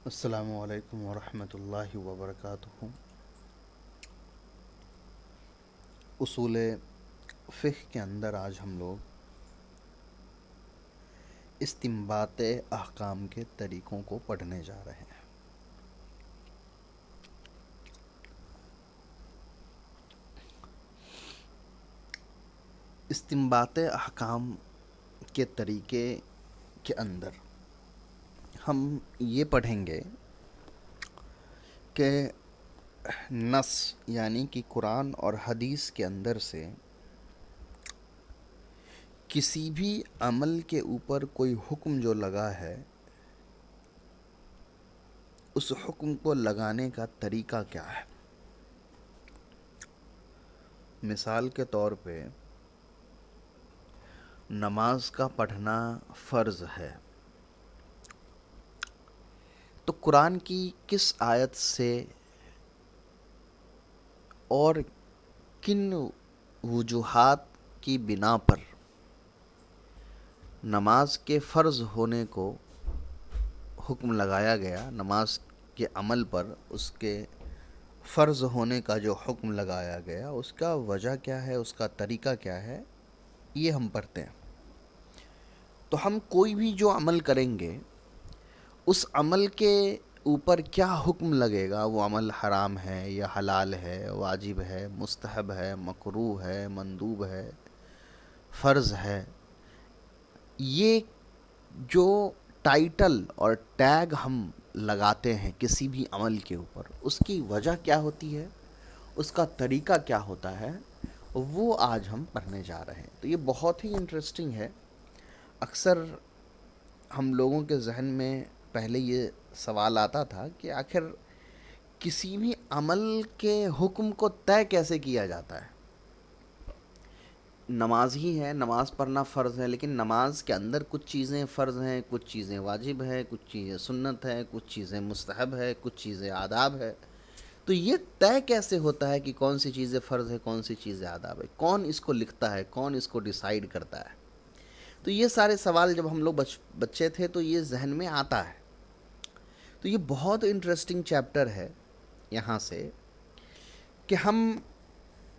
السلام علیکم ورحمۃ اللہ وبرکاتہ۔ اصول فقہ کے اندر آج ہم لوگ استنباط احکام کے طریقوں کو پڑھنے جا رہے ہیں۔ استنباط احکام کے طریقے کے اندر ہم یہ پڑھیں گے کہ نص یعنی کہ قرآن اور حدیث کے اندر سے کسی بھی عمل کے اوپر کوئی حکم جو لگا ہے، اس حکم کو لگانے کا طریقہ کیا ہے۔ مثال کے طور پہ نماز کا پڑھنا فرض ہے، تو قرآن کی کس آیت سے اور کن وجوہات کی بنا پر نماز کے فرض ہونے کو حکم لگایا گیا، نماز کے عمل پر اس کے فرض ہونے کا جو حکم لگایا گیا، اس کا وجہ کیا ہے، اس کا طریقہ کیا ہے، یہ ہم پڑھتے ہیں۔ تو ہم کوئی بھی جو عمل کریں گے، اس عمل کے اوپر کیا حکم لگے گا، وہ عمل حرام ہے یا حلال ہے، واجب ہے، مستحب ہے، مکروہ ہے، مندوب ہے، فرض ہے، یہ جو ٹائٹل اور ٹیگ ہم لگاتے ہیں کسی بھی عمل کے اوپر، اس کی وجہ کیا ہوتی ہے، اس کا طریقہ کیا ہوتا ہے، وہ آج ہم پڑھنے جا رہے ہیں۔ تو یہ بہت ہی انٹرسٹنگ ہے۔ اکثر ہم لوگوں کے ذہن میں پہلے یہ سوال آتا تھا کہ آخر کسی بھی عمل کے حکم کو طے کیسے کیا جاتا ہے۔ نماز ہی ہے، نماز پڑھنا فرض ہے، لیکن نماز کے اندر کچھ چیزیں فرض ہیں، کچھ چیزیں واجب ہے، کچھ چیزیں سنت ہے، کچھ چیزیں مستحب ہے، کچھ چیزیں آداب ہے۔ تو یہ طے کیسے ہوتا ہے کہ کون سی چیزیں فرض ہے، کون سی چیزیں آداب ہے، کون اس کو لکھتا ہے، کون اس کو ڈیسائیڈ کرتا ہے۔ تو یہ سارے سوال جب ہم لوگ بچے تھے تو یہ ذہن میں آتا ہے۔ تو یہ بہت انٹرسٹنگ چیپٹر ہے یہاں سے کہ ہم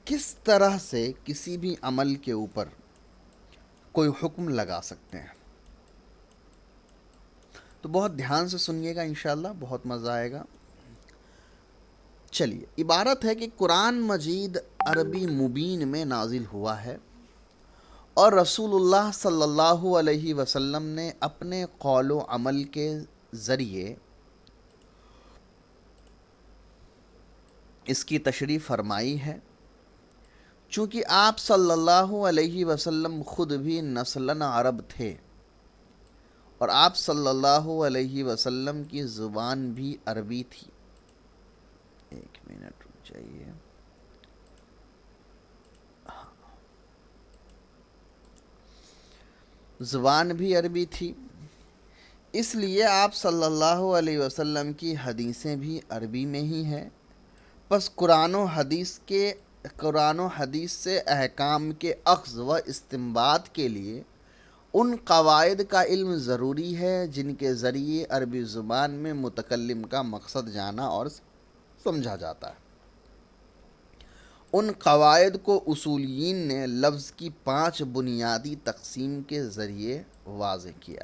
کس طرح سے کسی بھی عمل کے اوپر کوئی حکم لگا سکتے ہیں۔ تو بہت دھیان سے سنیے گا، انشاءاللہ بہت مزہ آئے گا۔ چلیے، عبارت ہے کہ قرآن مجید عربی مبین میں نازل ہوا ہے اور رسول اللہ صلی اللہ علیہ وسلم نے اپنے قول و عمل کے ذریعے اس کی تشریح فرمائی ہے، چونکہ آپ صلی اللہ علیہ وسلم خود بھی نسلاً عرب تھے اور آپ صلی اللہ علیہ وسلم کی زبان بھی عربی تھی۔ ایک منٹ رک جائیے۔ زبان بھی عربی تھی، اس لیے آپ صلی اللہ علیہ وسلم کی حدیثیں بھی عربی میں ہی ہیں۔ پس قرآن و حدیث سے احکام کے اخذ و استنباط کے لیے ان قواعد کا علم ضروری ہے جن کے ذریعے عربی زبان میں متکلم کا مقصد جانا اور سمجھا جاتا ہے۔ ان قواعد کو اصولیین نے لفظ کی 5 بنیادی تقسیم کے ذریعے واضح کیا۔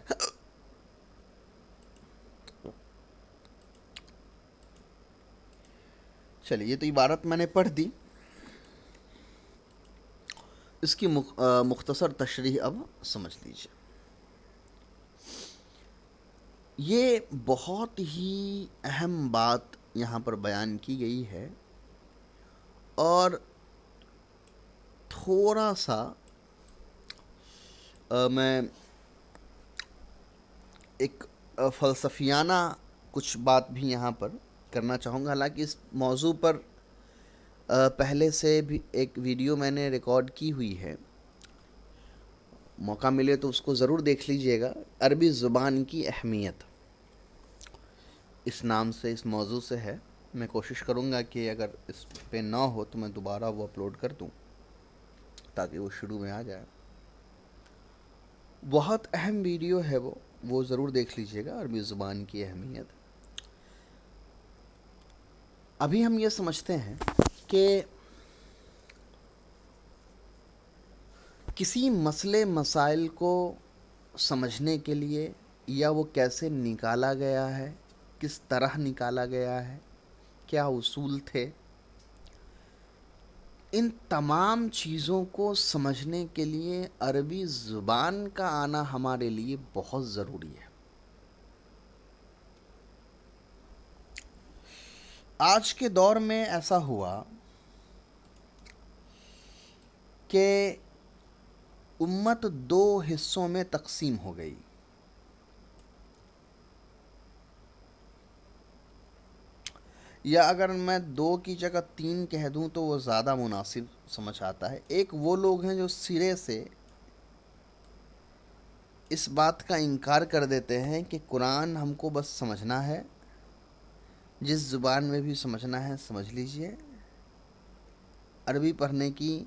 چلیے، یہ تو عبارت میں نے پڑھ دی، اس کی مختصر تشریح اب سمجھ لیجیے۔ یہ بہت ہی اہم بات یہاں پر بیان کی گئی ہے، اور تھوڑا سا میں ایک فلسفیانہ کچھ بات بھی یہاں پر کرنا چاہوں گا۔ حالانکہ اس موضوع پر پہلے سے بھی ایک ویڈیو میں نے ریکارڈ کی ہوئی ہے، موقع ملے تو اس کو ضرور دیکھ لیجئے گا۔ عربی زبان کی اہمیت اس نام سے، اس موضوع سے ہے۔ میں کوشش کروں گا کہ اگر اس پہ نہ ہو تو میں دوبارہ وہ اپلوڈ کر دوں تاکہ وہ شروع میں آ جائے۔ بہت اہم ویڈیو ہے وہ ضرور دیکھ لیجئے گا، عربی زبان کی اہمیت۔ ابھی ہم یہ سمجھتے ہیں کہ کسی مسئلے مسائل کو سمجھنے کے لیے یا وہ کیسے نکالا گیا ہے، کس طرح نکالا گیا ہے، کیا اصول تھے، ان تمام چیزوں کو سمجھنے کے لیے عربی زبان کا آنا ہمارے لیے بہت ضروری ہے۔ آج کے دور میں ایسا ہوا کہ امت دو حصوں میں تقسیم ہو گئی۔ یا اگر میں دو کی جگہ تین کہہ دوں تو وہ زیادہ مناسب سمجھ آتا ہے۔ ایک وہ لوگ ہیں جو سرے سے اس بات کا انکار کر دیتے ہیں کہ قرآن ہم کو بس سمجھنا ہے، جس زبان میں بھی سمجھنا ہے سمجھ لیجئے، عربی پڑھنے کی،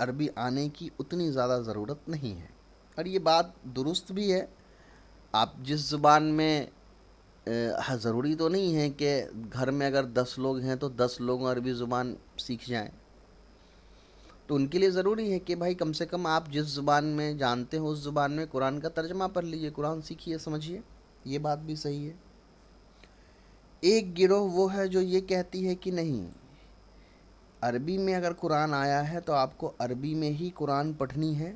عربی آنے کی اتنی زیادہ ضرورت نہیں ہے۔ اور یہ بات درست بھی ہے۔ آپ جس زبان میں ضروری تو نہیں ہے کہ گھر میں اگر 10 لوگ ہیں تو 10 لوگ عربی زبان سیکھ جائیں، تو ان کے لیے ضروری ہے کہ بھائی کم سے کم آپ جس زبان میں جانتے ہو اس زبان میں قرآن کا ترجمہ پڑھ لیجئے، قرآن سیکھیے، سمجھیے۔ یہ بات بھی صحیح ہے۔ ایک گروہ وہ ہے جو یہ کہتی ہے کہ نہیں، عربی میں اگر قرآن آیا ہے تو آپ کو عربی میں ہی قرآن پڑھنی ہے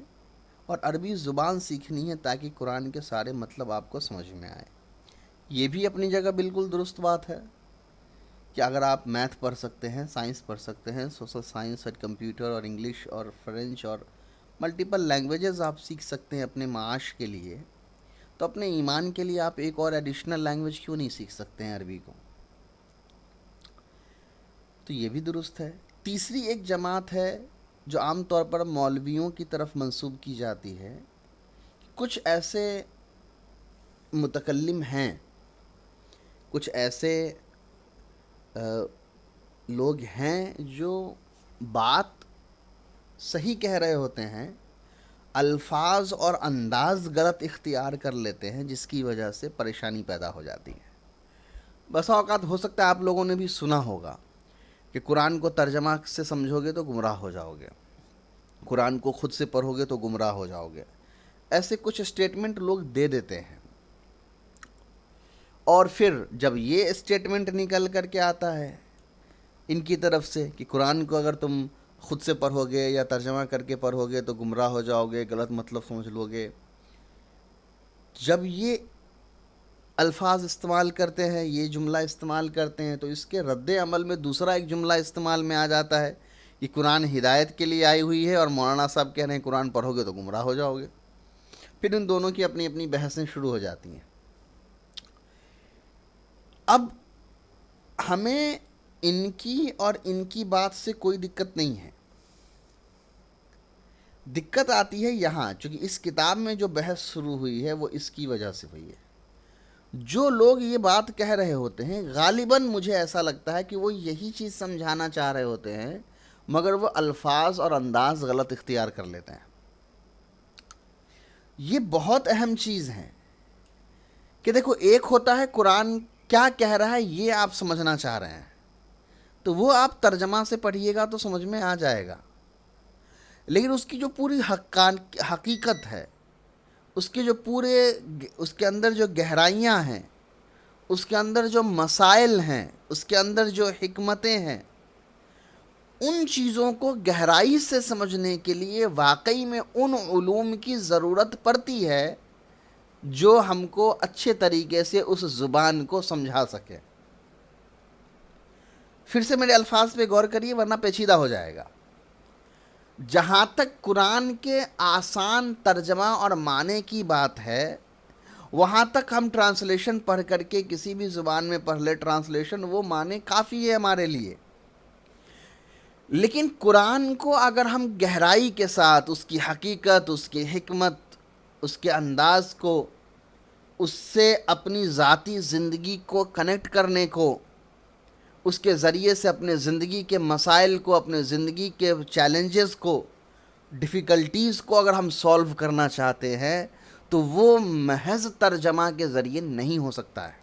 اور عربی زبان سیکھنی ہے تاکہ قرآن کے سارے مطلب آپ کو سمجھ میں آئے۔ یہ بھی اپنی جگہ بالکل درست بات ہے کہ اگر آپ میتھ پڑھ سکتے ہیں، سائنس پڑھ سکتے ہیں، سوشل سائنس اور کمپیوٹر اور انگلش اور فرینچ اور ملٹیپل لینگویجز آپ سیکھ سکتے ہیں اپنے معاش کے لیے، تو اپنے ایمان کے لیے آپ ایک اور ایڈیشنل لینگویج کیوں نہیں سیکھ سکتے ہیں عربی کو؟ تو یہ بھی درست ہے۔ تیسری ایک جماعت ہے جو عام طور پر مولویوں کی طرف منسوب کی جاتی ہے۔ کچھ ایسے متکلم ہیں، کچھ ایسے لوگ ہیں جو بات صحیح کہہ رہے ہوتے ہیں، الفاظ اور انداز غلط اختیار کر لیتے ہیں، جس کی وجہ سے پریشانی پیدا ہو جاتی ہے۔ بسا اوقات ہو سکتا ہے آپ لوگوں نے بھی سنا ہوگا کہ قرآن کو ترجمہ سے سمجھو گے تو گمراہ ہو جاؤ گے، قرآن کو خود سے پڑھو گے تو گمراہ ہو جاؤ گے۔ ایسے کچھ اسٹیٹمنٹ لوگ دے دیتے ہیں، اور پھر جب یہ اسٹیٹمنٹ نکل کر کے آتا ہے ان کی طرف سے کہ قرآن کو اگر تم خود سے پڑھو گے یا ترجمہ کر کے پڑھو گے تو گمراہ ہو جاؤ گے، غلط مطلب سمجھ لو گے، جب یہ الفاظ استعمال کرتے ہیں، یہ جملہ استعمال کرتے ہیں، تو اس کے رد عمل میں دوسرا ایک جملہ استعمال میں آ جاتا ہے کہ قرآن ہدایت کے لیے آئی ہوئی ہے اور مولانا صاحب کہہ رہے ہیں قرآن پڑھو گے تو گمراہ ہو جاؤ گے۔ پھر ان دونوں کی اپنی اپنی بحثیں شروع ہو جاتی ہیں۔ اب ہمیں ان کی اور ان کی بات سے کوئی دقت نہیں ہے، دقت آتی ہے یہاں، چونکہ اس کتاب میں جو بحث شروع ہوئی ہے وہ اس کی وجہ سے ہوئی ہے۔ جو لوگ یہ بات کہہ رہے ہوتے ہیں غالباً مجھے ایسا لگتا ہے کہ وہ یہی چیز سمجھانا چاہ رہے ہوتے ہیں، مگر وہ الفاظ اور انداز غلط اختیار کر لیتے ہیں۔ یہ بہت اہم چیز ہے کہ دیکھو، ایک ہوتا ہے قرآن کیا کہہ رہا ہے یہ آپ سمجھنا چاہ رہے ہیں، تو وہ آپ ترجمہ سے پڑھیے گا تو سمجھ میں آ جائے گا، لیکن اس کی جو پوری حقیقت ہے، اس کے جو پورے، اس کے اندر جو گہرائیاں ہیں، اس کے اندر جو مسائل ہیں، اس کے اندر جو حکمتیں ہیں، ان چیزوں کو گہرائی سے سمجھنے کے لیے واقعی میں ان علوم کی ضرورت پڑتی ہے جو ہم کو اچھے طریقے سے اس زبان کو سمجھا سکے۔ پھر سے میرے الفاظ پہ غور کریے ورنہ پیچیدہ ہو جائے گا۔ جہاں تک قرآن کے آسان ترجمہ اور معنی کی بات ہے، وہاں تک ہم ٹرانسلیشن پڑھ کر کے کسی بھی زبان میں پڑھ لے، ٹرانسلیشن وہ معنی کافی ہے ہمارے لیے۔ لیکن قرآن کو اگر ہم گہرائی کے ساتھ اس کی حقیقت، اس کی حکمت، اس کے انداز کو، اس سے اپنی ذاتی زندگی کو کنیکٹ کرنے کو، اس کے ذریعے سے اپنے زندگی کے مسائل کو، اپنے زندگی کے چیلنجز کو، ڈیفیکلٹیز کو اگر ہم سولو کرنا چاہتے ہیں تو وہ محض ترجمہ کے ذریعے نہیں ہو سکتا ہے۔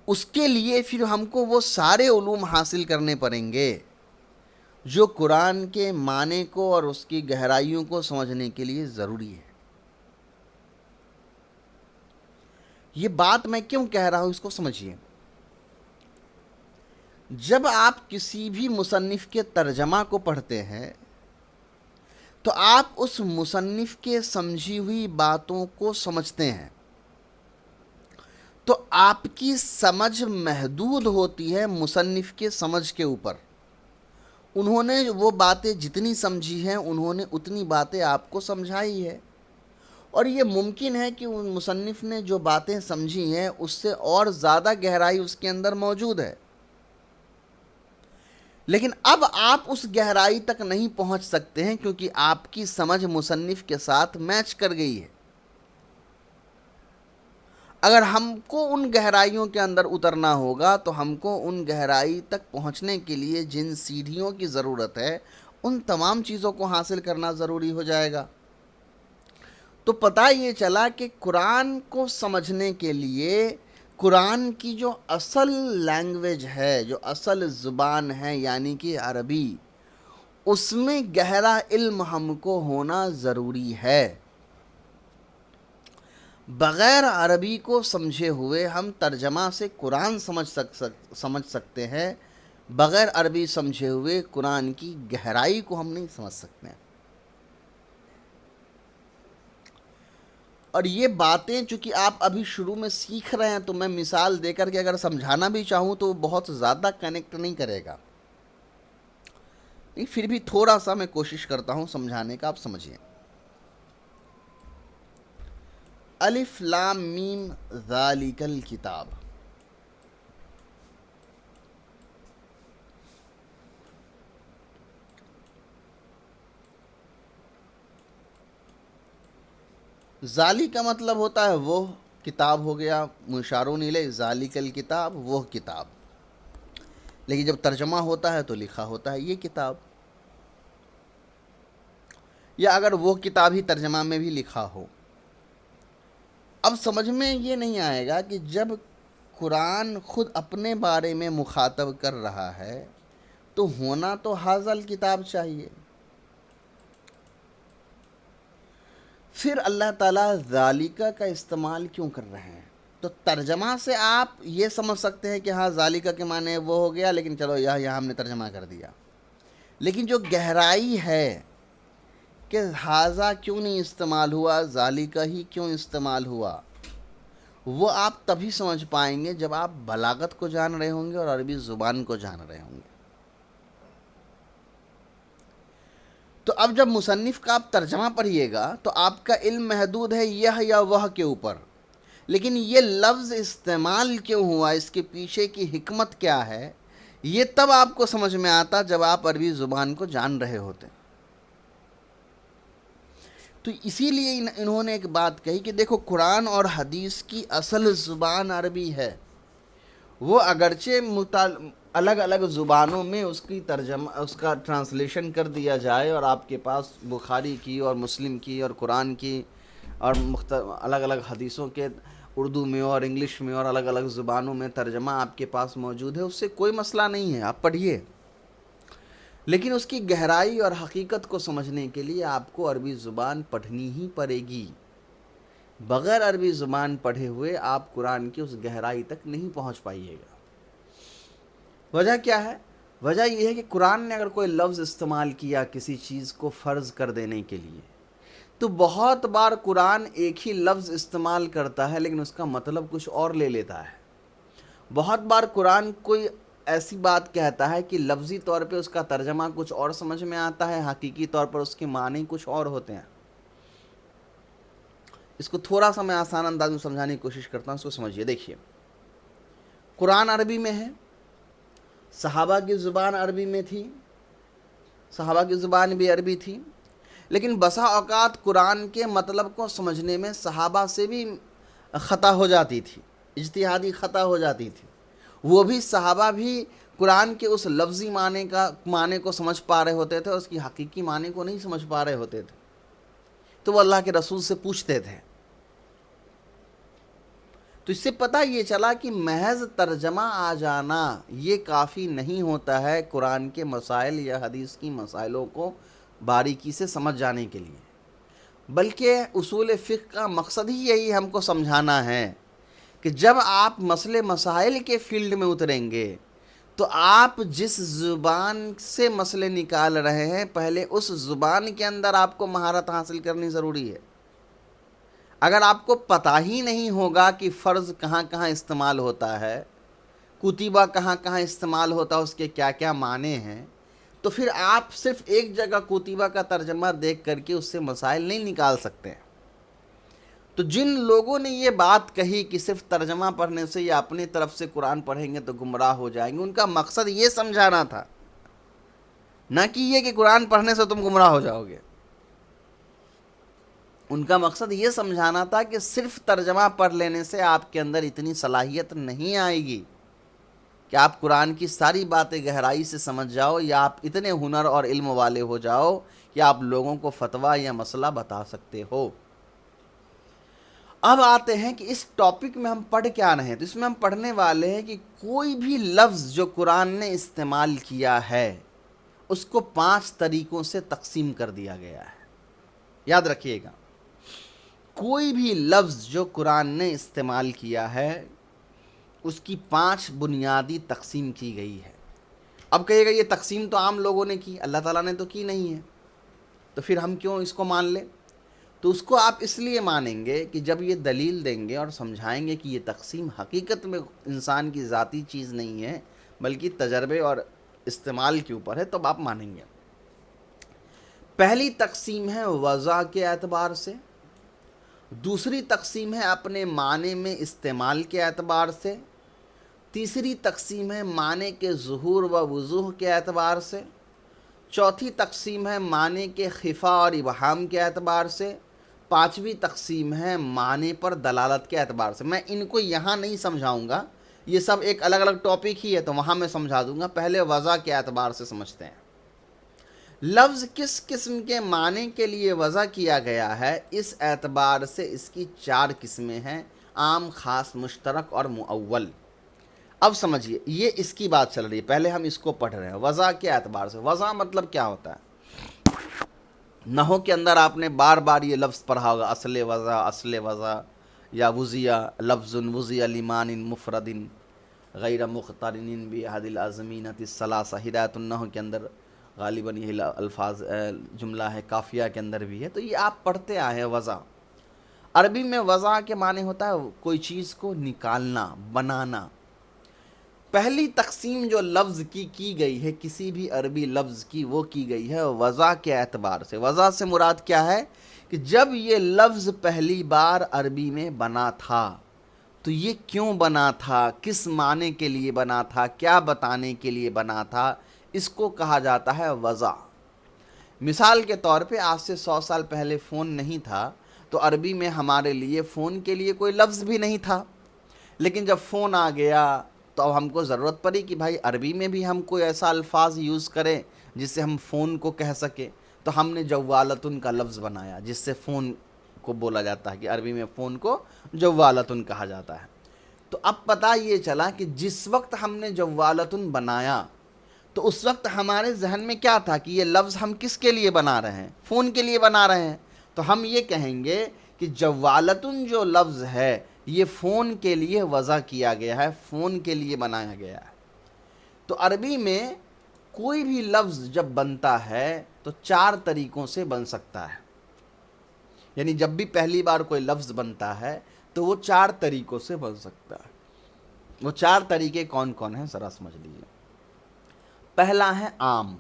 اس کے لیے پھر ہم کو وہ سارے علوم حاصل کرنے پڑیں گے جو قرآن کے معنی کو اور اس کی گہرائیوں کو سمجھنے کے لیے ضروری ہے۔ یہ بات میں کیوں کہہ رہا ہوں اس کو سمجھیے۔ جب آپ کسی بھی مصنف کے ترجمہ کو پڑھتے ہیں تو آپ اس مصنف کے سمجھی ہوئی باتوں کو سمجھتے ہیں، تو آپ کی سمجھ محدود ہوتی ہے مصنف کے سمجھ کے اوپر۔ انہوں نے وہ باتیں جتنی سمجھی ہیں انہوں نے اتنی باتیں آپ کو سمجھائی ہے، اور یہ ممکن ہے کہ ان مصنف نے جو باتیں سمجھی ہیں اس سے اور زیادہ گہرائی اس کے اندر موجود ہے، لیکن اب آپ اس گہرائی تک نہیں پہنچ سکتے ہیں کیونکہ آپ کی سمجھ مصنف کے ساتھ میچ کر گئی ہے۔ اگر ہم کو ان گہرائیوں کے اندر اترنا ہوگا تو ہم کو ان گہرائی تک پہنچنے کے لیے جن سیڑھیوں کی ضرورت ہے ان تمام چیزوں کو حاصل کرنا ضروری ہو جائے گا۔ تو پتہ یہ چلا کہ قرآن کو سمجھنے کے لیے قرآن کی جو اصل لینگویج ہے، جو اصل زبان ہے یعنی کہ عربی، اس میں گہرا علم ہم کو ہونا ضروری ہے۔ بغیر عربی کو سمجھے ہوئے ہم ترجمہ سے قرآن سمجھ سکتے ہیں، بغیر عربی سمجھے ہوئے قرآن کی گہرائی کو ہم نہیں سمجھ سکتے ہیں۔ اور یہ باتیں چونکہ آپ ابھی شروع میں سیکھ رہے ہیں تو میں مثال دے کر کے اگر سمجھانا بھی چاہوں تو بہت زیادہ کنیکٹ نہیں کرے گا، پھر بھی تھوڑا سا میں کوشش کرتا ہوں سمجھانے کا، آپ سمجھیں۔ الف لام میم ذالک الکتاب، ذالی کا مطلب ہوتا ہے وہ کتاب، ہو گیا مشارون الیہ، ذالک الکتاب وہ کتاب، لیکن جب ترجمہ ہوتا ہے تو لکھا ہوتا ہے یہ کتاب، یا اگر وہ کتاب ہی ترجمہ میں بھی لکھا ہو۔ اب سمجھ میں یہ نہیں آئے گا کہ جب قرآن خود اپنے بارے میں مخاطب کر رہا ہے تو ہونا تو ھذا الکتاب چاہیے، پھر اللہ تعالیٰ ذالکہ کا استعمال کیوں کر رہے ہیں؟ تو ترجمہ سے آپ یہ سمجھ سکتے ہیں کہ ہاں ذالکہ کے معنی وہ ہو گیا، لیکن چلو یہاں ہم نے ترجمہ کر دیا، لیکن جو گہرائی ہے کہ ھذا کیوں نہیں استعمال ہوا، ذالکہ ہی کیوں استعمال ہوا، وہ آپ تبھی سمجھ پائیں گے جب آپ بلاغت کو جان رہے ہوں گے اور عربی زبان کو جان رہے ہوں گے۔ تو اب جب مصنف کا آپ ترجمہ پڑھیے گا تو آپ کا علم محدود ہے یہ یا وہ کے اوپر، لیکن یہ لفظ استعمال کیوں ہوا، اس کے پیچھے کی حکمت کیا ہے، یہ تب آپ کو سمجھ میں آتا جب آپ عربی زبان کو جان رہے ہوتے۔ تو اسی لیے انہوں نے ایک بات کہی کہ دیکھو قرآن اور حدیث کی اصل زبان عربی ہے، وہ اگرچہ الگ الگ زبانوں میں اس کی ترجمہ، اس کا ٹرانسلیشن کر دیا جائے اور آپ کے پاس بخاری کی اور مسلم کی اور قرآن کی اور الگ الگ حدیثوں کے اردو میں اور انگلش میں اور الگ الگ زبانوں میں ترجمہ آپ کے پاس موجود ہے، اس سے کوئی مسئلہ نہیں ہے، آپ پڑھیے، لیکن اس کی گہرائی اور حقیقت کو سمجھنے کے لیے آپ کو عربی زبان پڑھنی ہی پڑے گی۔ بغیر عربی زبان پڑھے ہوئے آپ قرآن کی اس گہرائی تک نہیں پہنچ پائیے گا۔ وجہ کیا ہے؟ وجہ یہ ہے کہ قرآن نے اگر کوئی لفظ استعمال کیا کسی چیز کو فرض کر دینے کے لیے تو بہت بار قرآن ایک ہی لفظ استعمال کرتا ہے لیکن اس کا مطلب کچھ اور لے لیتا ہے۔ بہت بار قرآن کوئی ایسی بات کہتا ہے کہ لفظی طور پہ اس کا ترجمہ کچھ اور سمجھ میں آتا ہے، حقیقی طور پر اس کے معنی کچھ اور ہوتے ہیں۔ اس کو تھوڑا سا میں آسان انداز میں سمجھانے کی کوشش کرتا ہوں، اس کو سمجھیے۔ دیکھیے، قرآن عربی میں ہے، صحابہ کی زبان عربی میں تھی، صحابہ کی زبان بھی عربی تھی، لیکن بسا اوقات قرآن کے مطلب کو سمجھنے میں صحابہ سے بھی خطا ہو جاتی تھی، اجتہادی خطا ہو جاتی تھی، وہ بھی صحابہ بھی قرآن کے اس لفظی معنی کو سمجھ پا رہے ہوتے تھے، اس کی حقیقی معنی کو نہیں سمجھ پا رہے ہوتے تھے، تو وہ اللہ کے رسول سے پوچھتے تھے۔ تو اس سے پتہ یہ چلا کہ محض ترجمہ آ جانا یہ کافی نہیں ہوتا ہے قرآن کے مسائل یا حدیث کی مسائلوں کو باریکی سے سمجھ جانے کے لیے، بلکہ اصول فقہ کا مقصد ہی یہی ہم کو سمجھانا ہے کہ جب آپ مسئلے مسائل کے فیلڈ میں اتریں گے تو آپ جس زبان سے مسئلے نکال رہے ہیں پہلے اس زبان کے اندر آپ کو مہارت حاصل کرنی ضروری ہے۔ اگر آپ کو پتہ ہی نہیں ہوگا کہ فرض کہاں کہاں استعمال ہوتا ہے، کتیبہ کہاں کہاں استعمال ہوتا ہے، اس کے کیا کیا معنی ہیں، تو پھر آپ صرف ایک جگہ کتیبہ کا ترجمہ دیکھ کر کے اس سے مسائل نہیں نکال سکتے ہیں۔ تو جن لوگوں نے یہ بات کہی کہ صرف ترجمہ پڑھنے سے یا اپنی طرف سے قرآن پڑھیں گے تو گمراہ ہو جائیں گے، ان کا مقصد یہ سمجھانا تھا، نہ کہ یہ کہ قرآن پڑھنے سے تم گمراہ ہو جاؤ گے۔ ان کا مقصد یہ سمجھانا تھا کہ صرف ترجمہ پڑھ لینے سے آپ کے اندر اتنی صلاحیت نہیں آئے گی کہ آپ قرآن کی ساری باتیں گہرائی سے سمجھ جاؤ، یا آپ اتنے ہنر اور علم والے ہو جاؤ کہ آپ لوگوں کو فتویٰ یا مسئلہ بتا سکتے ہو۔ اب آتے ہیں کہ اس ٹاپک میں ہم پڑھ کیا رہے ہیں، تو اس میں ہم پڑھنے والے ہیں کہ کوئی بھی لفظ جو قرآن نے استعمال کیا ہے اس کو 5 طریقوں سے تقسیم کر دیا گیا ہے۔ یاد رکھیے گا، کوئی بھی لفظ جو قرآن نے استعمال کیا ہے اس کی 5 بنیادی تقسیم کی گئی ہے۔ اب کہیے گا یہ تقسیم تو عام لوگوں نے کی، اللہ تعالیٰ نے تو کی نہیں ہے، تو پھر ہم کیوں اس کو مان لیں؟ تو اس کو آپ اس لیے مانیں گے کہ جب یہ دلیل دیں گے اور سمجھائیں گے کہ یہ تقسیم حقیقت میں انسان کی ذاتی چیز نہیں ہے بلکہ تجربے اور استعمال کے اوپر ہے، تب آپ مانیں گے۔ پہلی تقسیم ہے وضع کے اعتبار سے، دوسری تقسیم ہے اپنے معنی میں استعمال کے اعتبار سے، تیسری تقسیم ہے معنی کے ظہور و وضوح کے اعتبار سے، چوتھی تقسیم ہے معنی کے خفا اور ابہام کے اعتبار سے، پانچویں تقسیم ہے معنی پر دلالت کے اعتبار سے۔ میں ان کو یہاں نہیں سمجھاؤں گا، یہ سب ایک الگ الگ ٹاپک ہی ہے تو وہاں میں سمجھا دوں گا۔ پہلے وضع کے اعتبار سے سمجھتے ہیں۔ لفظ کس قسم کے معنی کے لیے وضع کیا گیا ہے، اس اعتبار سے اس کی 4 قسمیں ہیں: عام، خاص، مشترک اور مؤول۔ اب سمجھیے، یہ اس کی بات چل رہی ہے، پہلے ہم اس کو پڑھ رہے ہیں وضع کے اعتبار سے۔ وضع مطلب کیا ہوتا ہے؟ نحو کے اندر آپ نے بار بار یہ لفظ پڑھا ہوگا، اصل وضع، اصل وضع، یا وضع لفظ وضع لمان مفرد غیر مقترن بأحد الازمینۃ الثلاثہ۔ ہدایت النحو کے اندر غالباً یہ الفاظ جملہ ہے، کافیہ کے اندر بھی ہے، تو یہ آپ پڑھتے آئے ہیں وضع۔ عربی میں وضع کے معنی ہوتا ہے کوئی چیز کو نکالنا، بنانا۔ پہلی تقسیم جو لفظ کی گئی ہے کسی بھی عربی لفظ کی، وہ کی گئی ہے وضع کے اعتبار سے۔ وضع سے مراد کیا ہے کہ جب یہ لفظ پہلی بار عربی میں بنا تھا تو یہ کیوں بنا تھا، کس معنی کے لیے بنا تھا، کیا بتانے کے لیے بنا تھا، اس کو کہا جاتا ہے وضع۔ مثال کے طور پہ آج سے 100 سال پہلے فون نہیں تھا تو عربی میں ہمارے لیے فون کے لیے کوئی لفظ بھی نہیں تھا، لیکن جب فون آ گیا تو اب ہم کو ضرورت پڑی کہ بھائی عربی میں بھی ہم کوئی ایسا الفاظ یوز کریں جس سے ہم فون کو کہہ سکیں، تو ہم نے جوالتن کا لفظ بنایا جس سے فون کو بولا جاتا ہے، کہ عربی میں فون کو جوالتن کہا جاتا ہے۔ تو اب پتہ یہ چلا کہ جس وقت ہم نے جوالتن بنایا تو اس وقت ہمارے ذہن میں کیا تھا کہ یہ لفظ ہم کس کے لیے بنا رہے ہیں؟ فون کے لیے بنا رہے ہیں۔ تو ہم یہ کہیں گے کہ جوالتن جو لفظ ہے یہ فون کے لیے وضع کیا گیا ہے، فون کے لیے بنایا گیا ہے۔ تو عربی میں کوئی بھی لفظ جب بنتا ہے تو 4 طریقوں سے بن سکتا ہے، یعنی جب بھی پہلی بار کوئی لفظ بنتا ہے تو وہ 4 طریقوں سے بن سکتا ہے۔ وہ 4 طریقے کون کون ہیں ذرا سمجھ لیجیے۔ پہلا ہے عام،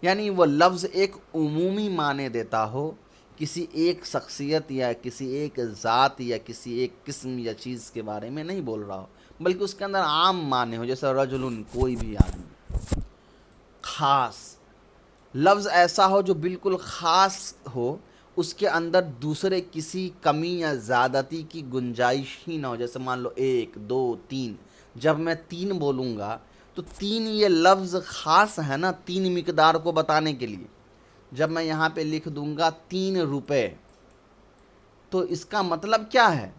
یعنی وہ لفظ ایک عمومی معنی دیتا ہو، کسی ایک شخصیت یا کسی ایک ذات یا کسی ایک قسم یا چیز کے بارے میں نہیں بول رہا ہو، بلکہ اس کے اندر عام معنی ہو، جیسے رجل، کوئی بھی آدمی۔ خاص، لفظ ایسا ہو جو بالکل خاص ہو، اس کے اندر دوسرے کسی کمی یا زیادتی کی گنجائش ہی نہ ہو، جیسے مان لو 1 2 3، جب میں 3 بولوں گا تو 3 یہ لفظ خاص ہے نا 3 مقدار کو بتانے کے لیے۔ جب میں یہاں پہ لکھ دوں گا 3 روپے، تو اس کا مطلب کیا ہے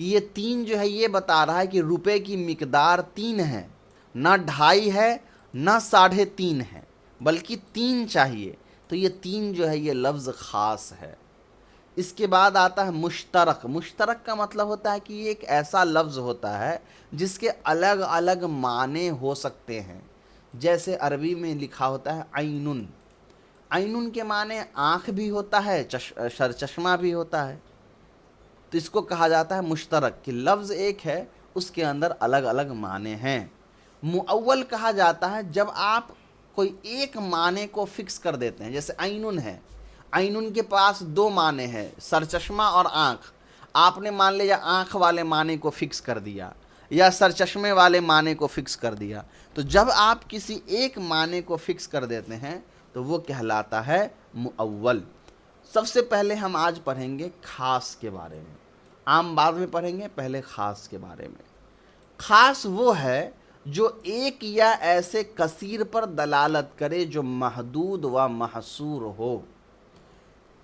کہ یہ 3 جو ہے یہ بتا رہا ہے کہ روپے کی مقدار 3 ہے، نہ 2.5 ہے نہ 3.5 ہے، بلکہ 3 چاہیے. تو یہ 3 جو ہے یہ لفظ خاص ہے. اس کے بعد آتا ہے مشترک. مشترک کا مطلب ہوتا ہے کہ یہ ایک ایسا لفظ ہوتا ہے جس کے الگ الگ معنی ہو سکتے ہیں. جیسے عربی میں لکھا ہوتا ہے عینن. عینن کے معنی آنکھ بھی ہوتا ہے، چشمہ بھی ہوتا ہے. تو اس کو کہا جاتا ہے مشترک، کہ لفظ ایک ہے اس کے اندر الگ الگ معنی ہیں. مؤول کہا جاتا ہے جب آپ کوئی ایک معنی کو فکس کر دیتے ہیں. جیسے عینن ہے، عینن کے پاس 2 معنی ہے، سرچشمہ اور آنکھ. آپ نے مان لیا آنکھ والے معنی کو فکس کر دیا یا سرچشمے والے معنی کو فکس کر دیا. تو جب آپ کسی ایک معنی کو فکس کر دیتے ہیں تو وہ کہلاتا ہے مؤول. سب سے پہلے ہم آج پڑھیں گے خاص کے بارے میں. عام بعد میں پڑھیں گے، پہلے خاص کے بارے میں. خاص وہ ہے جو ایک یا ایسے کثیر پر دلالت کرے جو محدود و محصور ہو.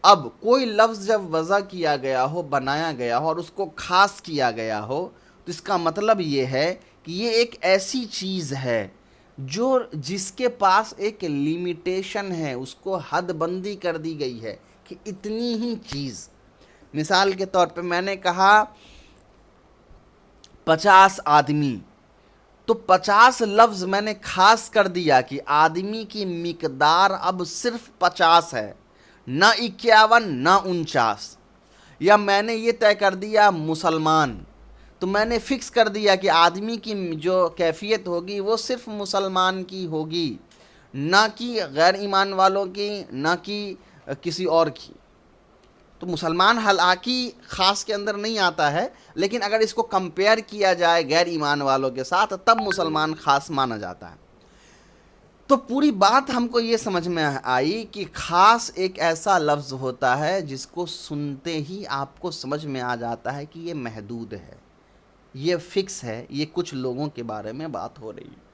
اب کوئی لفظ جب وضع کیا گیا ہو، بنایا گیا ہو اور اس کو خاص کیا گیا ہو تو اس کا مطلب یہ ہے کہ یہ ایک ایسی چیز ہے جو جس کے پاس ایک لیمیٹیشن ہے، اس کو حد بندی کر دی گئی ہے کہ اتنی ہی چیز. مثال کے طور پہ میں نے کہا 50 آدمی، تو 50 لفظ میں نے خاص کر دیا کہ آدمی کی مقدار اب صرف 50 ہے، نہ 51 نہ 49. یا میں نے یہ طے کر دیا مسلمان، تو میں نے فکس کر دیا کہ آدمی کی جو کیفیت ہوگی وہ صرف مسلمان کی ہوگی، نہ کہ غیر ایمان والوں کی، نہ کہ کسی اور کی. تو مسلمان حالانکہ خاص کے اندر نہیں آتا ہے، لیکن اگر اس کو کمپیئر کیا جائے غیر ایمان والوں کے ساتھ تب مسلمان خاص مانا جاتا ہے. تو پوری بات ہم کو یہ سمجھ میں آئی کہ خاص ایک ایسا لفظ ہوتا ہے جس کو سنتے ہی آپ کو سمجھ میں آ جاتا ہے کہ یہ محدود ہے، یہ فکس ہے، یہ کچھ لوگوں کے بارے میں بات ہو رہی ہے.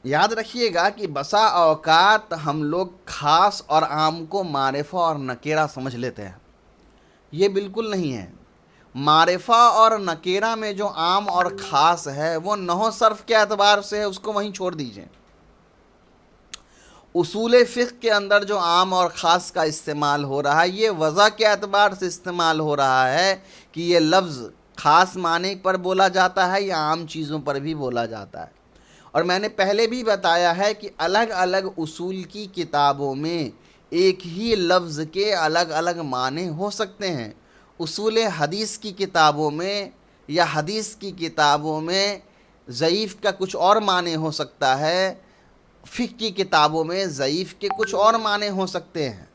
یاد رکھیے گا کہ بسا اوقات ہم لوگ خاص اور عام کو معرفہ اور نکیرہ سمجھ لیتے ہیں. یہ بالکل نہیں ہے. معرفہ اور نکیرہ میں جو عام اور خاص ہے وہ نحو صرف کے اعتبار سے ہے، اس کو وہیں چھوڑ دیجئے. اصول فقہ کے اندر جو عام اور خاص کا استعمال ہو رہا ہے یہ وضع کے اعتبار سے استعمال ہو رہا ہے کہ یہ لفظ خاص معنی پر بولا جاتا ہے یا عام چیزوں پر بھی بولا جاتا ہے. اور میں نے پہلے بھی بتایا ہے کہ الگ الگ اصول کی کتابوں میں ایک ہی لفظ کے الگ الگ معنی ہو سکتے ہیں. اصول حدیث کی کتابوں میں یا حدیث کی کتابوں میں ضعیف کا کچھ اور معنی ہو سکتا ہے، فقہ کی کتابوں میں ضعیف کے کچھ اور معنی ہو سکتے ہیں.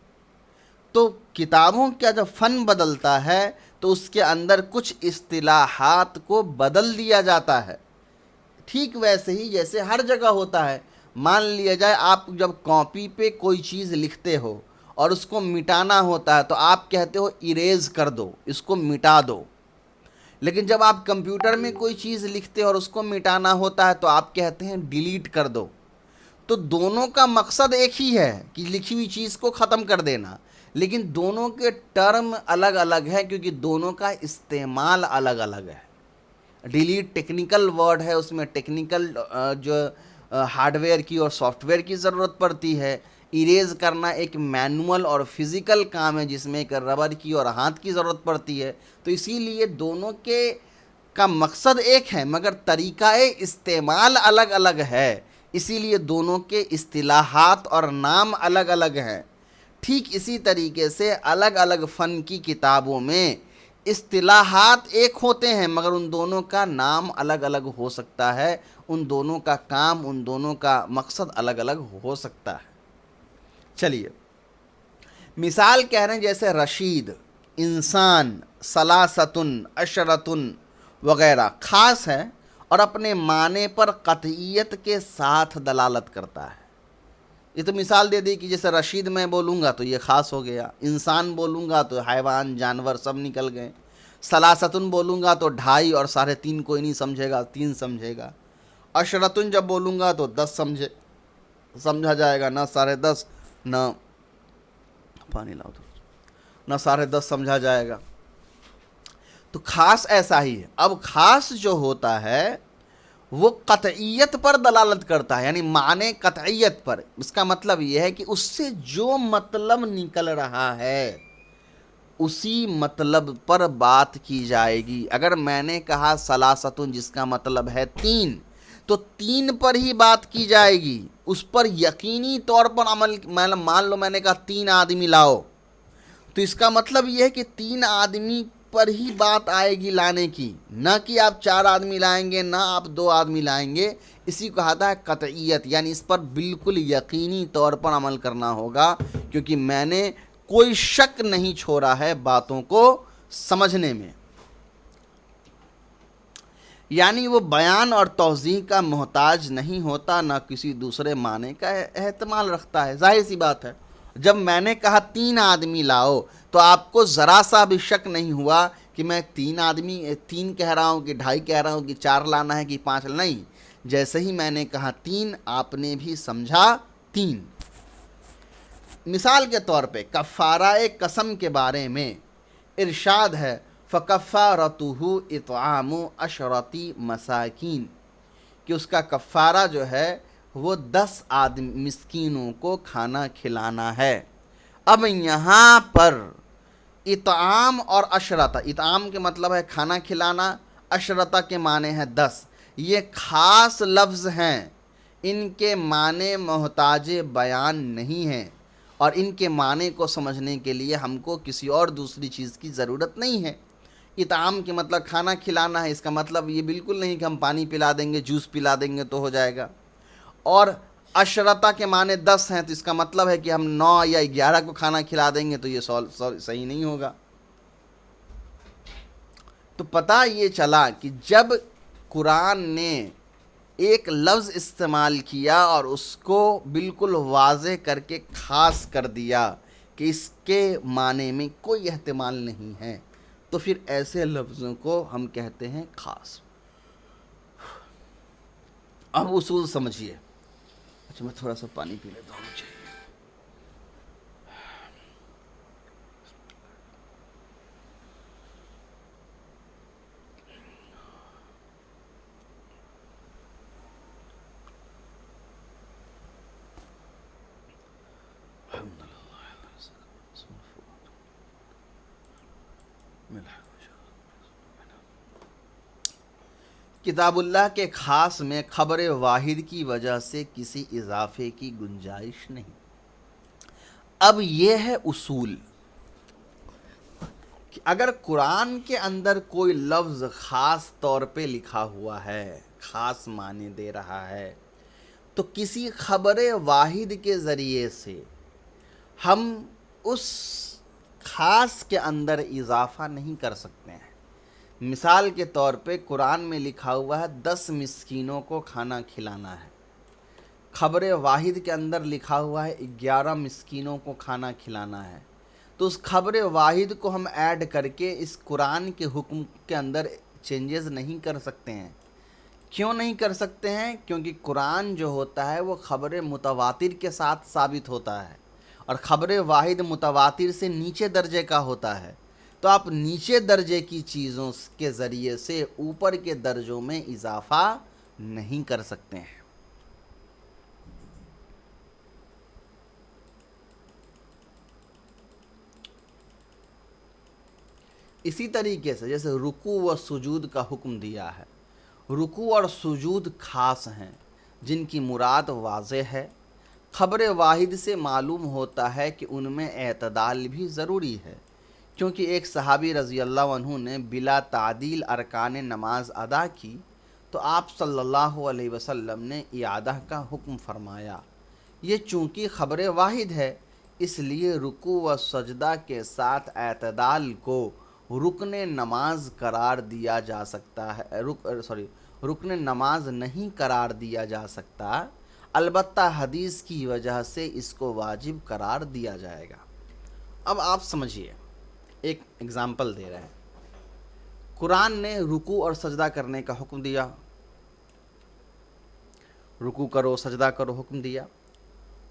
تو کتابوں کا جب فن بدلتا ہے تو اس کے اندر کچھ اصطلاحات کو بدل دیا جاتا ہے. ٹھیک ویسے ہی جیسے ہر جگہ ہوتا ہے. مان لیا جائے آپ جب کاپی پہ کوئی چیز لکھتے ہو اور اس کو مٹانا ہوتا ہے تو آپ کہتے ہو ایریز کر دو، اس کو مٹا دو. لیکن جب آپ کمپیوٹر میں کوئی چیز لکھتے ہو اور اس کو مٹانا ہوتا ہے تو آپ کہتے ہیں ڈیلیٹ کر دو. تو دونوں کا مقصد ایک ہی ہے کہ لکھی ہوئی چیز کو ختم کر دینا، لیکن دونوں کے ٹرم الگ الگ ہیں کیونکہ دونوں کا استعمال الگ الگ ہے. ڈیلیٹ ٹیکنیکل ورڈ ہے، اس میں ٹیکنیکل جو ہارڈ ویئر کی اور سافٹ ویئر کی ضرورت پڑتی ہے. ایریز کرنا ایک مینول اور فزیکل کام ہے جس میں ایک ربر کی اور ہاتھ کی ضرورت پڑتی ہے. تو اسی لیے دونوں کے کا مقصد ایک ہے مگر طریقہ استعمال الگ الگ ہے، اسی لیے دونوں کے اصطلاحات اور نام الگ الگ ہیں. ٹھیک اسی طریقے سے الگ الگ فن کی کتابوں میں اصطلاحات ایک ہوتے ہیں مگر ان دونوں کا نام الگ الگ ہو سکتا ہے، ان دونوں کا کام، ان دونوں کا مقصد الگ الگ ہو سکتا ہے. چلیے مثال کہہ رہے ہیں جیسے رشید، انسان، ثلاثتن، عشرتن وغیرہ خاص ہے اور اپنے معنی پر قطعیت کے ساتھ دلالت کرتا ہے. یہ تو مثال دے دی کہ جیسے رشید میں بولوں گا تو یہ خاص ہو گیا، انسان بولوں گا تو حیوان جانور سب نکل گئے، ثلاثتن بولوں گا تو 2.5 اور 3.5 کوئی نہیں سمجھے گا، 3 سمجھے گا. عشرتن جب بولوں گا تو 10 سمجھا جائے گا، نہ 10.5 نہ پانی لاؤ تو. نہ 10:30 سمجھا جائے گا۔ تو خاص ایسا ہی ہے۔ اب خاص جو ہوتا ہے وہ قطعیت پر دلالت کرتا ہے، یعنی معنی قطعیت پر۔ اس کا مطلب یہ ہے کہ اس سے جو مطلب نکل رہا ہے اسی مطلب پر بات کی جائے گی۔ اگر میں نے کہا ثلاثۃ جس کا مطلب ہے 3، تو 3 پر ہی بات کی جائے گی، اس پر یقینی طور پر عمل۔ مان لو میں نے کہا 3 آدمی لاؤ، تو اس کا مطلب یہ ہے کہ 3 آدمی پر ہی بات آئے گی لانے کی، نہ کہ آپ 4 آدمی لائیں گے، نہ آپ 2 آدمی لائیں گے۔ اسی کو کہتا ہے قطعیت، یعنی اس پر بالکل یقینی طور پر عمل کرنا ہوگا، کیونکہ میں نے کوئی شک نہیں چھوڑا ہے باتوں کو سمجھنے میں۔ یعنی وہ بیان اور توضیح کا محتاج نہیں ہوتا، نہ کسی دوسرے معنی کا احتمال رکھتا ہے۔ ظاہر سی بات ہے، جب میں نے کہا 3 آدمی لاؤ تو آپ کو ذرا سا بھی شک نہیں ہوا کہ میں 3 کہہ رہا ہوں کہ 2.5 کہہ رہا ہوں کہ 4 لانا ہے کہ 5 نہیں۔ جیسے ہی میں نے کہا 3، آپ نے بھی سمجھا 3۔ مثال کے طور پہ کفارہ قسم کے بارے میں ارشاد ہے فَكَفَّارَتُهُ إِطْعَامُ عَشْرَةِ مساکین، کہ اس کا کفارہ جو ہے وہ 10 مسکینوں کو کھانا کھلانا ہے۔ اب یہاں پر اطعام اور عشرۃ، اطعام کے مطلب ہے کھانا کھلانا، عشرۃ کے معنی ہے 10۔ یہ خاص لفظ ہیں، ان کے معنی محتاج بیان نہیں ہیں، اور ان کے معنی کو سمجھنے کے لیے ہم کو کسی اور دوسری چیز کی ضرورت نہیں ہے۔ اطعام کے مطلب کھانا کھلانا ہے، اس کا مطلب یہ بالکل نہیں کہ ہم پانی پلا دیں گے، جوس پلا دیں گے تو ہو جائے گا۔ اور عشرۃ کے معنی 10 ہیں، تو اس کا مطلب ہے کہ ہم 9 یا 11 کو کھانا کھلا دیں گے تو یہ صحیح نہیں ہوگا۔ تو پتہ یہ چلا کہ جب قرآن نے ایک لفظ استعمال کیا اور اس کو بالکل واضح کر کے خاص کر دیا کہ اس کے معنی میں کوئی احتمال نہیں ہے، تو پھر ایسے لفظوں کو ہم کہتے ہیں خاص۔ اب اصول سمجھیے۔ اچھا میں تھوڑا سا پانی پی لیتا ہوں مجھے۔ کتاب اللہ کے خاص میں خبر واحد کی وجہ سے کسی اضافے کی گنجائش نہیں۔ اب یہ ہے اصول کہ اگر قرآن کے اندر کوئی لفظ خاص طور پہ لکھا ہوا ہے، خاص معنی دے رہا ہے، تو کسی خبر واحد کے ذریعے سے ہم اس خاص کے اندر اضافہ نہیں کر سکتے ہیں۔ مثال کے طور پہ قرآن میں لکھا ہوا ہے 10 مسکینوں کو کھانا کھلانا ہے، خبر واحد کے اندر لکھا ہوا ہے 11 مسکینوں کو کھانا کھلانا ہے، تو اس خبر واحد کو ہم ایڈ کر کے اس قرآن کے حکم کے اندر چینجز نہیں کر سکتے ہیں۔ کیوں نہیں کر سکتے ہیں؟ کیونکہ قرآن جو ہوتا ہے وہ خبر متواتر کے ساتھ ثابت ہوتا ہے، اور خبر واحد متواتر سے نیچے درجے کا ہوتا ہے، تو آپ نیچے درجے کی چیزوں کے ذریعے سے اوپر کے درجوں میں اضافہ نہیں کر سکتے ہیں۔ اسی طریقے سے جیسے رکوع و سجود کا حکم دیا ہے، رکوع اور سجود خاص ہیں جن کی مراد واضح ہے۔ خبر واحد سے معلوم ہوتا ہے کہ ان میں اعتدال بھی ضروری ہے، کیونکہ ایک صحابی رضی اللہ عنہ نے بلا تعدیل ارکان نماز ادا کی تو آپ صلی اللہ علیہ وسلم نے اعادہ کا حکم فرمایا۔ یہ چونکہ خبر واحد ہے، اس لیے رکوع و سجدہ کے ساتھ اعتدال کو رکن نماز قرار دیا جا سکتا ہے، رکن نماز نہیں قرار دیا جا سکتا، البتہ حدیث کی وجہ سے اس کو واجب قرار دیا جائے گا۔ اب آپ سمجھیے، ایک اگزامپل دے رہے ہیں۔ قرآن نے رکوع اور سجدہ کرنے کا حکم دیا، رکوع کرو سجدہ کرو حکم دیا۔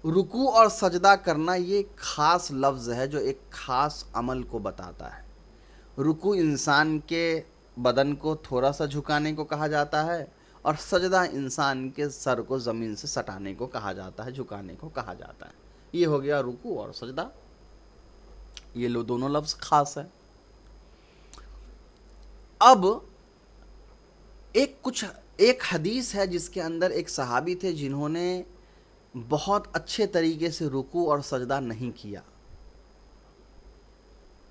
رکوع اور سجدہ کرنا یہ خاص لفظ ہے جو ایک خاص عمل کو بتاتا ہے۔ رکوع انسان کے بدن کو تھوڑا سا جھکانے کو کہا جاتا ہے، اور سجدہ انسان کے سر کو زمین سے سٹانے کو کہا جاتا ہے، جھکانے کو کہا جاتا ہے۔ یہ ہو گیا رکوع اور سجدہ، یہ دونوں لفظ خاص ہیں۔ اب ایک حدیث ہے جس کے اندر ایک صحابی تھے جنہوں نے بہت اچھے طریقے سے رکوع اور سجدہ نہیں کیا،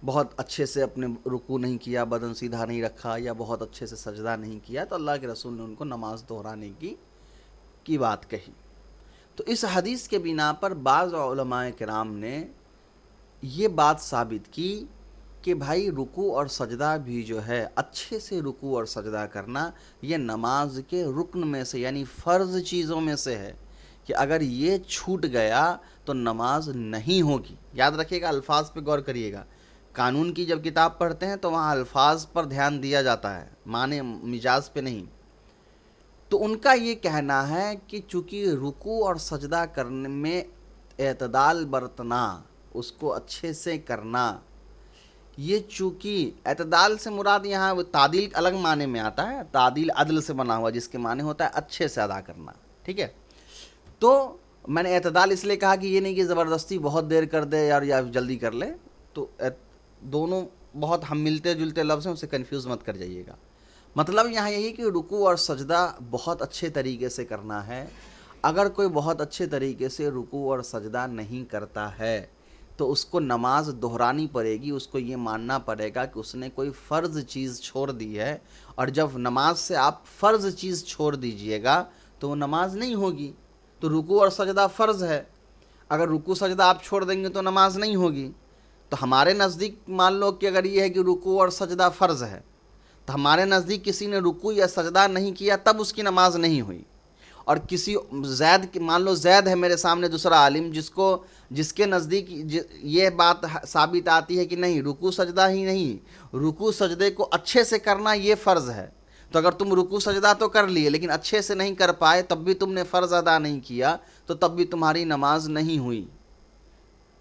بہت اچھے سے اپنے رکوع نہیں کیا، بدن سیدھا نہیں رکھا، یا بہت اچھے سے سجدہ نہیں کیا، تو اللہ کے رسول نے ان کو نماز دہرانے کی بات کہی۔ تو اس حدیث کے بنا پر بعض علماء کرام نے یہ بات ثابت کی کہ بھائی رکوع اور سجدہ بھی جو ہے، اچھے سے رکوع اور سجدہ کرنا یہ نماز کے رکن میں سے یعنی فرض چیزوں میں سے ہے، کہ اگر یہ چھوٹ گیا تو نماز نہیں ہوگی۔ یاد رکھیے گا، الفاظ پہ غور کریے گا۔ قانون کی جب کتاب پڑھتے ہیں تو وہاں الفاظ پر دھیان دیا جاتا ہے، معنی مجاز پہ نہیں۔ تو ان کا یہ کہنا ہے کہ چونکہ رکوع اور سجدہ کرنے میں اعتدال برتنا، اس کو اچھے سے کرنا، یہ چونکہ اعتدال سے مراد یہاں تعدیل الگ معنی میں آتا ہے، تعدیل عدل سے بنا ہوا جس کے معنی ہوتا ہے اچھے سے ادا کرنا، ٹھیک ہے۔ تو میں نے اعتدال اس لیے کہا کہ یہ نہیں کہ زبردستی بہت دیر کر دے یا جلدی کر لے، تو دونوں بہت ہم ملتے جلتے لفظ ہیں، اسے کنفیوز مت کر جائیے گا۔ مطلب یہاں یہی کہ رکوع اور سجدہ بہت اچھے طریقے سے کرنا ہے۔ اگر کوئی بہت اچھے طریقے سے رکوع اور سجدہ نہیں کرتا ہے تو اس کو نماز دہرانی پڑے گی، اس کو یہ ماننا پڑے گا کہ اس نے کوئی فرض چیز چھوڑ دی ہے، اور جب نماز سے آپ فرض چیز چھوڑ دیجئے گا تو وہ نماز نہیں ہوگی۔ تو رکوع اور سجدہ فرض ہے، اگر رکوع سجدہ آپ چھوڑ دیں گے تو نماز نہیں ہوگی۔ تو ہمارے نزدیک مان لو کہ اگر یہ ہے کہ رکوع اور سجدہ فرض ہے، تو ہمارے نزدیک کسی نے رکوع یا سجدہ نہیں کیا تب اس کی نماز نہیں ہوئی۔ اور کسی زید، مان لو زید ہے میرے سامنے دوسرا عالم، جس کے نزدیک یہ بات ثابت آتی ہے کہ نہیں، رکوع سجدہ ہی نہیں، رکوع سجدے کو اچھے سے کرنا یہ فرض ہے، تو اگر تم رکوع سجدہ تو کر لیے لیکن اچھے سے نہیں کر پائے، تب بھی تم نے فرض ادا نہیں کیا، تو تب بھی تمہاری نماز نہیں ہوئی۔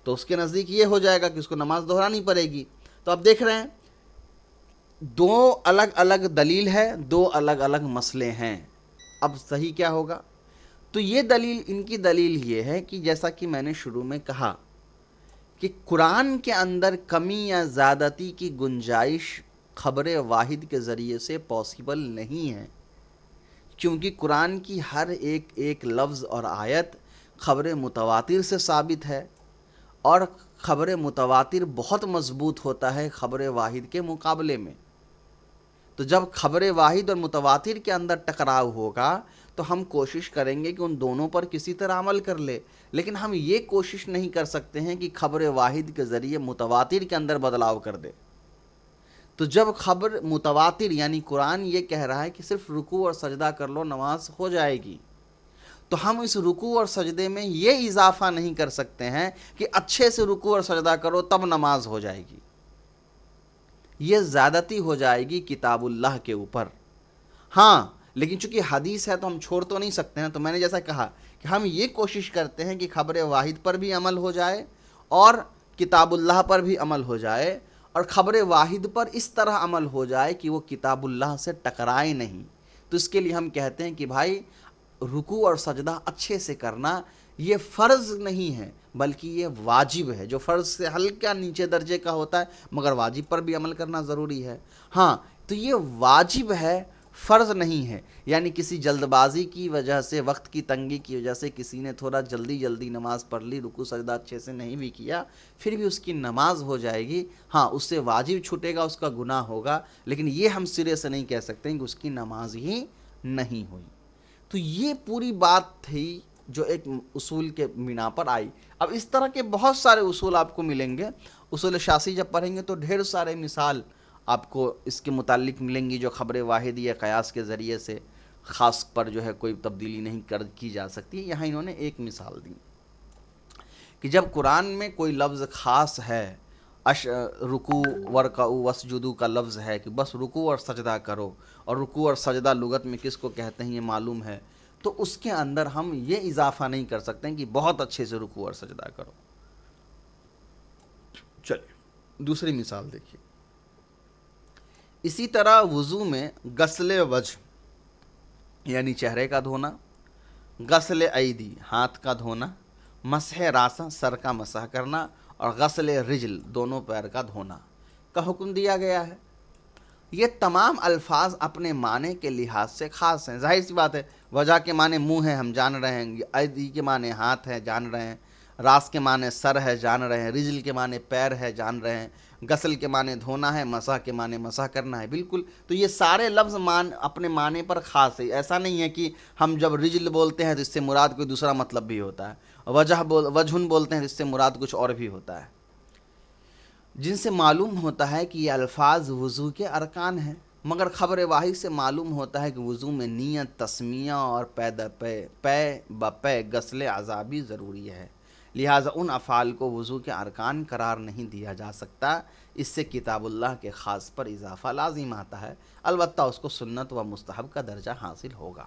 تو اس کے نزدیک یہ ہو جائے گا کہ اس کو نماز دہرانی پڑے گی۔ تو اب دیکھ رہے ہیں، دو الگ الگ دلیل ہے، دو الگ الگ مسئلے ہیں۔ اب صحیح کیا ہوگا؟ تو یہ دلیل، ان کی دلیل یہ ہے کہ جیسا کہ میں نے شروع میں کہا کہ قرآن کے اندر کمی یا زیادتی کی گنجائش خبر واحد کے ذریعے سے پاسبل نہیں ہے، کیونکہ قرآن کی ہر ایک لفظ اور آیت خبر متواتر سے ثابت ہے، اور خبر متواتر بہت مضبوط ہوتا ہے خبر واحد کے مقابلے میں۔ تو جب خبر واحد اور متواتر کے اندر ٹکراؤ ہوگا تو ہم کوشش کریں گے کہ ان دونوں پر کسی طرح عمل کر لے، لیکن ہم یہ کوشش نہیں کر سکتے ہیں کہ خبر واحد کے ذریعے متواتر کے اندر بدلاؤ کر دے۔ تو جب خبر متواتر یعنی قرآن یہ کہہ رہا ہے کہ صرف رکوع اور سجدہ کر لو نماز ہو جائے گی، تو ہم اس رکوع اور سجدے میں یہ اضافہ نہیں کر سکتے ہیں کہ اچھے سے رکوع اور سجدہ کرو تب نماز ہو جائے گی۔ یہ زیادتی ہو جائے گی کتاب اللہ کے اوپر۔ ہاں لیکن چونکہ حدیث ہے تو ہم چھوڑ تو نہیں سکتے ہیں، تو میں نے جیسا کہا کہ ہم یہ کوشش کرتے ہیں کہ خبر واحد پر بھی عمل ہو جائے اور کتاب اللہ پر بھی عمل ہو جائے، اور خبر واحد پر اس طرح عمل ہو جائے کہ وہ کتاب اللہ سے ٹکرائے نہیں۔ تو اس کے لیے ہم کہتے ہیں کہ بھائی رکوع اور سجدہ اچھے سے کرنا یہ فرض نہیں ہے بلکہ یہ واجب ہے، جو فرض سے ہلکا نیچے درجے کا ہوتا ہے، مگر واجب پر بھی عمل کرنا ضروری ہے۔ ہاں تو یہ واجب ہے، فرض نہیں ہے، یعنی کسی جلد بازی کی وجہ سے، وقت کی تنگی کی وجہ سے کسی نے تھوڑا جلدی نماز پڑھ لی، رکوع سجدہ اچھے سے نہیں بھی کیا، پھر بھی اس کی نماز ہو جائے گی۔ ہاں اس سے واجب چھوٹے گا، اس کا گناہ ہوگا، لیکن یہ ہم سرے سے نہیں کہہ سکتے ہیں کہ اس کی نماز ہی نہیں ہوئی۔ تو یہ پوری بات تھی جو ایک اصول کے بنا پر آئی۔ اب اس طرح کے بہت سارے اصول آپ کو ملیں گے، اصول شاسی جب پڑھیں گے تو ڈھیر سارے مثال آپ کو اس کے متعلق ملیں گی جو خبر واحد یا قیاس کے ذریعے سے خاص پر جو ہے کوئی تبدیلی نہیں کی جا سکتی۔ یہاں انہوں نے ایک مثال دی کہ جب قرآن میں کوئی لفظ خاص ہے، رکوع ورکعوا واسجدوا کا لفظ ہے کہ بس رکوع اور سجدہ کرو، اور رکوع اور سجدہ لغت میں کس کو کہتے ہیں یہ معلوم ہے، تو اس کے اندر ہم یہ اضافہ نہیں کر سکتے ہیں کہ بہت اچھے سے رکوع اور سجدہ کرو۔ چلیے دوسری مثال دیکھیے، اسی طرح وضو میں غسل وجہ یعنی چہرے کا دھونا، غسل ایدی ہاتھ کا دھونا، مسح راسا سر کا مسح کرنا، اور غسل رجل دونوں پیر کا دھونا کا حکم دیا گیا ہے۔ یہ تمام الفاظ اپنے معنی کے لحاظ سے خاص ہیں۔ ظاہر سی بات ہے، وجہ کے معنی منہ ہے ہم جان رہے ہیں، ایدی کے معنی ہاتھ ہے جان رہے ہیں، راس کے معنی سر ہے جان رہے ہیں، رجل کے معنی پیر ہے جان رہے ہیں، غسل کے معنی دھونا ہے، مسح کے معنی مسح کرنا ہے، بالکل۔ تو یہ سارے لفظ اپنے معنی پر خاص ہے۔ ایسا نہیں ہے کہ ہم جب رجل بولتے ہیں تو اس سے مراد کوئی دوسرا مطلب بھی ہوتا ہے، وجہن بولتے ہیں تو اس سے مراد کچھ اور بھی ہوتا ہے، جن سے معلوم ہوتا ہے کہ یہ الفاظ وضو کے ارکان ہیں۔ مگر خبر واحد سے معلوم ہوتا ہے کہ وضو میں نیت، تسمیہ اور پے بپے غسل اعضاء بھی ضروری ہے، لہٰذا ان افعال کو وضو کے ارکان قرار نہیں دیا جا سکتا۔ اس سے کتاب اللہ کے خاص پر اضافہ لازم آتا ہے، البتہ اس کو سنت و مستحب کا درجہ حاصل ہوگا۔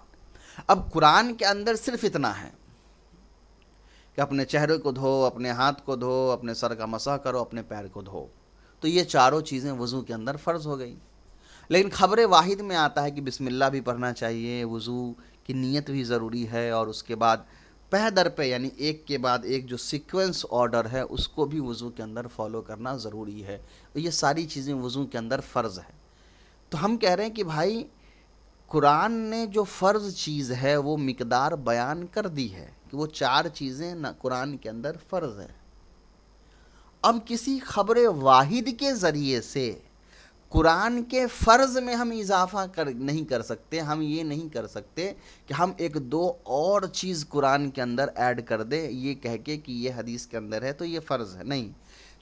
اب قرآن کے اندر صرف اتنا ہے کہ اپنے چہرے کو دھو، اپنے ہاتھ کو دھو، اپنے سر کا مسح کرو، اپنے پیر کو دھو، تو یہ چاروں چیزیں وضو کے اندر فرض ہو گئی۔ لیکن خبر واحد میں آتا ہے کہ بسم اللہ بھی پڑھنا چاہیے، وضو کی نیت بھی ضروری ہے، اور اس کے بعد پہ در پہ یعنی ایک کے بعد ایک جو سیکوینس آرڈر ہے اس کو بھی وضو کے اندر فالو کرنا ضروری ہے۔ یہ ساری چیزیں وضو کے اندر فرض ہے۔ تو ہم کہہ رہے ہیں کہ بھائی قرآن نے جو فرض چیز ہے وہ مقدار بیان کر دی ہے کہ وہ 4 چیزیں نہ قرآن کے اندر فرض ہے۔ اب کسی خبر واحد کے ذریعے سے قرآن کے فرض میں ہم اضافہ نہیں کر سکتے، ہم یہ نہیں کر سکتے کہ ہم ایک دو اور چیز قرآن کے اندر ایڈ کر دیں یہ کہہ کے کہ یہ حدیث کے اندر ہے تو یہ فرض ہے، نہیں،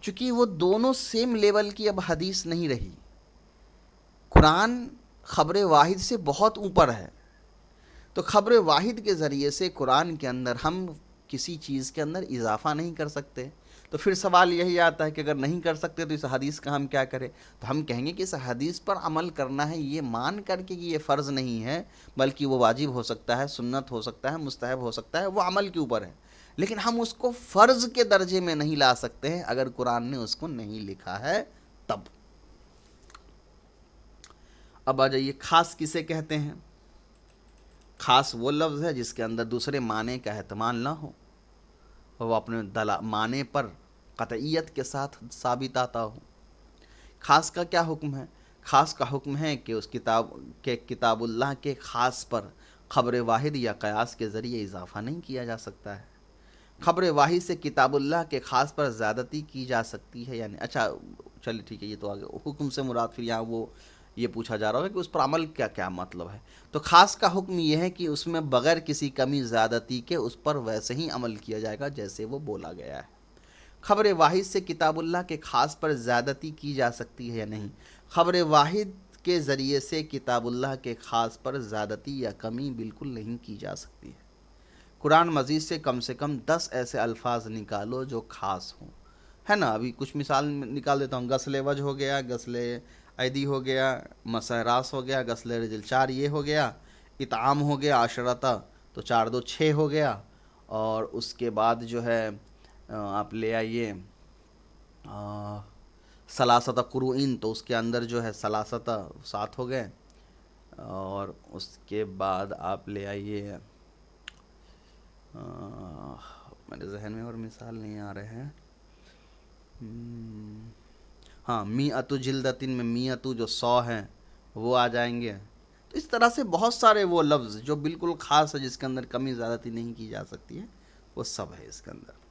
چونکہ وہ دونوں سیم لیول کی اب حدیث نہیں رہی۔ قرآن خبر واحد سے بہت اوپر ہے، تو خبر واحد کے ذریعے سے قرآن کے اندر ہم کسی چیز کے اندر اضافہ نہیں کر سکتے۔ تو پھر سوال یہی آتا ہے کہ اگر نہیں کر سکتے تو اس حدیث کا ہم کیا کریں؟ تو ہم کہیں گے کہ اس حدیث پر عمل کرنا ہے یہ مان کر کے کہ یہ فرض نہیں ہے، بلکہ وہ واجب ہو سکتا ہے، سنت ہو سکتا ہے، مستحب ہو سکتا ہے، وہ عمل کے اوپر ہے، لیکن ہم اس کو فرض کے درجے میں نہیں لا سکتے ہیں اگر قرآن نے اس کو نہیں لکھا ہے تب۔ اب آ جائیے، خاص کسے کہتے ہیں؟ خاص وہ لفظ ہے جس کے اندر دوسرے معنی کا احتمال نہ ہو، وہ اپنے معنی پر قطعیت کے ساتھ ثابت آتا ہو۔ خاص کا کیا حکم ہے؟ خاص کا حکم ہے کہ اس کتاب اللہ کے خاص پر خبر واحد یا قیاس کے ذریعے اضافہ نہیں کیا جا سکتا ہے۔ خبر واحد سے کتاب اللہ کے خاص پر زیادتی کی جا سکتی ہے، یعنی اچھا چلیے ٹھیک ہے، یہ تو آگے حکم سے مراد پھر یہاں وہ یہ پوچھا جا رہا ہوگا کہ اس پر عمل کیا مطلب ہے۔ تو خاص کا حکم یہ ہے کہ اس میں بغیر کسی کمی زیادتی کے اس پر ویسے ہی عمل کیا جائے گا جیسے وہ بولا گیا ہے۔ خبر واحد سے کتاب اللہ کے خاص پر زیادتی کی جا سکتی ہے یا نہیں؟ خبر واحد کے ذریعے سے کتاب اللہ کے خاص پر زیادتی یا کمی بالکل نہیں کی جا سکتی ہے۔ قرآن مجید سے کم 10 ایسے الفاظ نکالو جو خاص ہوں، ہے نا؟ ابھی کچھ مثال نکال دیتا ہوں۔ غسل وجہ ہو گیا، غسل ایدی ہو گیا، مسح راس ہو گیا، غسل رجل 4 یہ ہو گیا، اطعام ہو گیا عشرتا تو 4 2 6 ہو گیا، اور اس کے بعد جو ہے آپ لے آئیے ثلاثۃ قروء تو اس کے اندر جو ہے ثلاثۃ 7 ہو گئے، اور اس کے بعد آپ لے آئیے میرے ذہن میں اور مثال نہیں آ رہے ہیں، ہاں میعۃ جلدتن میں میعۃ جو 100 ہیں وہ آ جائیں گے۔ تو اس طرح سے بہت سارے وہ لفظ جو بالکل خاص ہے جس کے اندر کمی زیادتی نہیں کی جا سکتی ہے وہ سب ہے اس کے اندر۔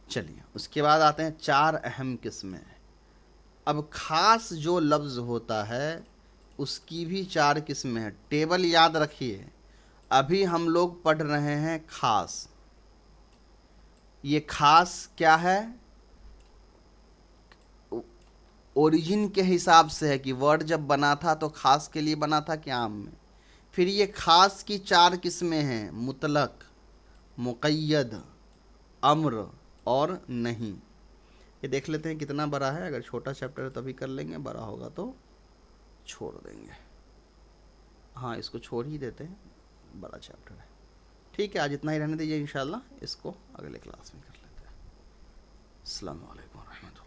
چلیے اس کے بعد آتے ہیں 4 اہم قسمیں۔ اب خاص جو لفظ ہوتا ہے اس کی بھی 4 قسمیں ہیں، ٹیبل یاد رکھیے۔ ابھی ہم لوگ پڑھ رہے ہیں خاص، یہ خاص کیا ہے؟ اوریجن کے حساب سے ہے کہ ورڈ جب بنا تھا تو خاص کے لیے بنا تھا کہ عام میں۔ پھر یہ خاص کی 4 قسمیں ہیں، مطلق، مقید، امر اور نہیں۔ یہ دیکھ لیتے ہیں کتنا بڑا ہے، اگر چھوٹا چیپٹر ہے تبھی کر لیں گے، بڑا ہوگا تو چھوڑ دیں گے۔ ہاں اس کو چھوڑ ہی دیتے ہیں، بڑا چیپٹر ہے. ٹھیک ہے، آج اتنا ہی رہنے دیجیے، انشاءاللہ اس کو اگلے کلاس میں کر لیتے ہیں. السلام علیکم ورحمۃ اللہ.